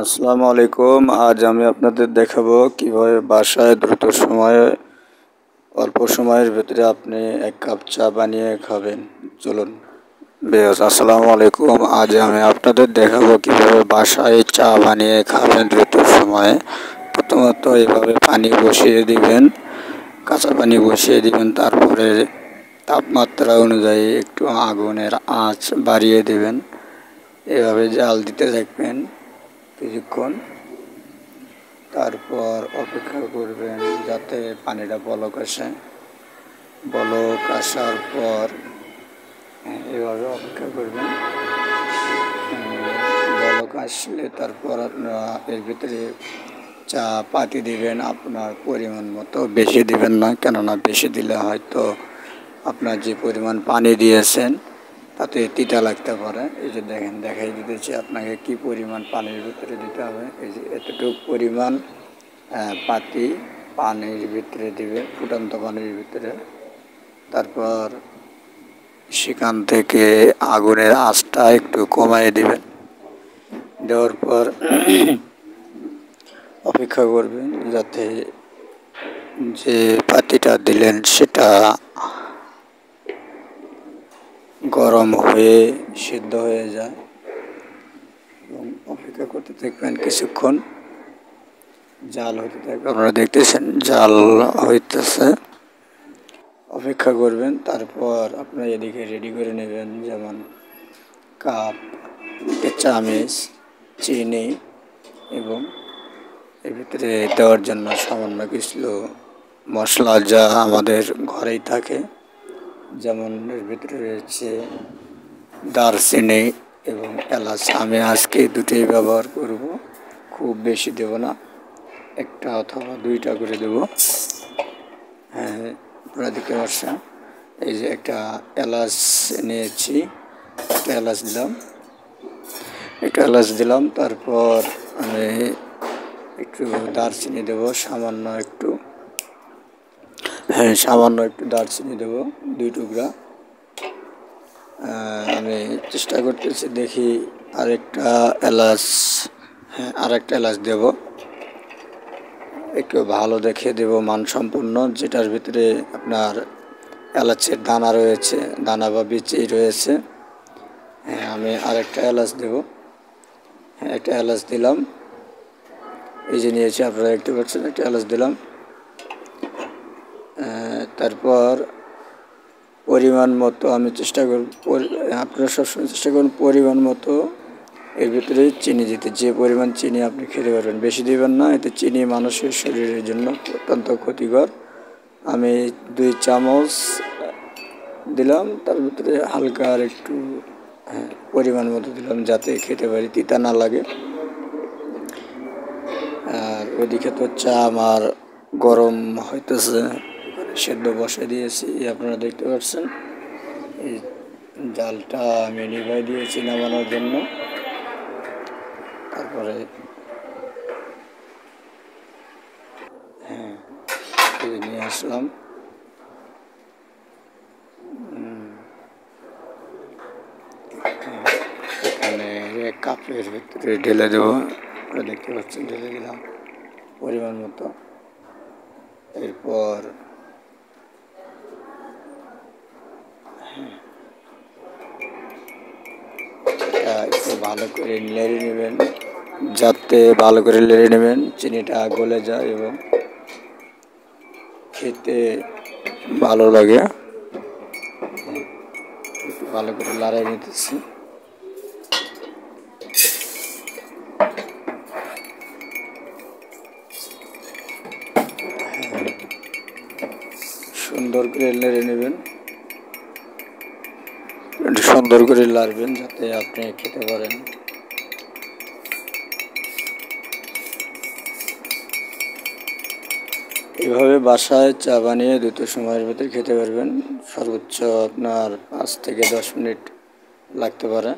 আসসালামু আলাইকুম। আজ আমি আপনাদের দেখাবো কিভাবে বাসায় দ্রুত সময়ে অল্প সময়ের ভিতরে আপনি এক কাপ চা বানিয়ে খাবেন। চলুন বেশ, আসসালামু আলাইকুম। আজ আমি আপনাদের দেখাবো কিভাবে বাসায় চা বানিয়ে খাবেন দ্রুত সময়ে। প্রথমত এভাবে পানি বসিয়ে দিবেন, কাঁচা পানি বসিয়ে দিবেন, তারপরে তাপমাত্রা অনুযায়ী একটু আগুনের আঁচ বাড়িয়ে দেবেন। এভাবে জাল দিতে থাকবেন কিছুক্ষণ, তারপর অপেক্ষা করবেন যাতে পানিটা বলক আসে। বলক আসার পর এভাবে অপেক্ষা করবেন। বলক আসলে তারপর আপনারা এর ভিতরে চা পাতি দিবেন আপনার পরিমাণ মতো। বেশি দিবেন না, কেননা বেশি দিলে হয়তো আপনার যে পরিমাণ পানি দিয়েছেন তাতে তিতা লাগতে পারে। এই যে দেখেন, দেখাই দিতেছি আপনাকে কি পরিমাণ পানির ভিতরে দিতে হবে। এই যে এতটুকু পরিমাণ পাতি পানির ভিতরে দিবে, ফুটন্ত পানির ভিতরে। তারপর সেখান থেকে আগুনের আঁচটা একটু কমায় দিবেন। দেওয়ার পর অপেক্ষা করবেন যাতে যে পাতিটা দিলেন সেটা গরম হয়ে সিদ্ধ হয়ে যায়, এবং অপেক্ষা করতে থাকবেন কিছুক্ষণ। জাল হতে থাকবে, আপনারা দেখতেছেন জাল হইতেছে। অপেক্ষা করবেন, তারপর আপনারা এদিকে রেডি করে নেবেন, যেমন কাপ, চামচ, চিনি, এবং এর ভিতরে দেওয়ার জন্য সামান্য কিছু মশলা যা আমাদের ঘরেই থাকে। যেমন এর ভিতরে রয়েছে দারচিনি এবং এলাচ। আমি আজকে দুটোই ব্যবহার করব, খুব বেশি দেব না, একটা অথবা দুইটা করে দেব। হ্যাঁ, আপনারা দেখতে পাচ্ছেন। এই যে একটা এলাচ নিয়েছি, একটা এলাচ দিলাম, তারপর আমি একটু দারচিনি দেবো, সামান্য একটু দারচিনি দেবো, 2 টুকরা। আমি চেষ্টা করতেছি, দেখি আরেকটা এলাচ দেব, একটু ভালো দেখে দেব, মানসম্পন্ন, যেটার ভিতরে আপনার এলাচের দানা রয়েছে, দানা বা বীজ রয়েছে। আমি আরেকটা এলাচ দেব। একটা এলাচ দিলাম, এই যে নিয়েছি, আপনারা দেখতে পাচ্ছেন, একটা এলাচ দিলাম। তারপর পরিমাণ মতো আমি চেষ্টা করব, আপনারা সবসময় চেষ্টা করুন পরিমাণ মতো এর ভিতরে চিনি দিতে। যে পরিমাণ চিনি আপনি খেতে পারবেন, বেশি দিবেন না, এতে চিনি মানুষের শরীরের জন্য অত্যন্ত ক্ষতিকর। আমি 2 চামচ দিলাম, তার ভিতরে হালকা আর একটু পরিমাণ মতো দিলাম, যাতে খেতে পারি, তিতা না লাগে। আর ওদিকে তো চা আমার গরম হইতেছে, সেদ্ধ বসে দিয়েছি, আপনারা দেখতে পাচ্ছেন। এই জালটা আমি নিভাই দিয়েছি নামানোর জন্য। তারপরে নিয়ে আসলাম, এখানে কাপের ভিতরে ঢেলে দেবো, আপনারা দেখতে পাচ্ছেন, ঢেলে দিলাম পরিমাণ মতো। এরপর একটু ভালো করে নেড়ে নেবেন, চিনিটা গলে যায় এবং খেতে ভালো লাগে। একটু ভালো করে লাড়াই নিতেছি। সুন্দর করে নেড়ে নেবেন, সুন্দর করে লাড়বেন যাতে আপনি খেতে পারেন। এভাবে বাসায় চা বানিয়ে দ্রুত সময়ের ভিতরে খেতে পারবেন। সর্বোচ্চ আপনার 5 থেকে 10 মিনিট লাগতে পারে।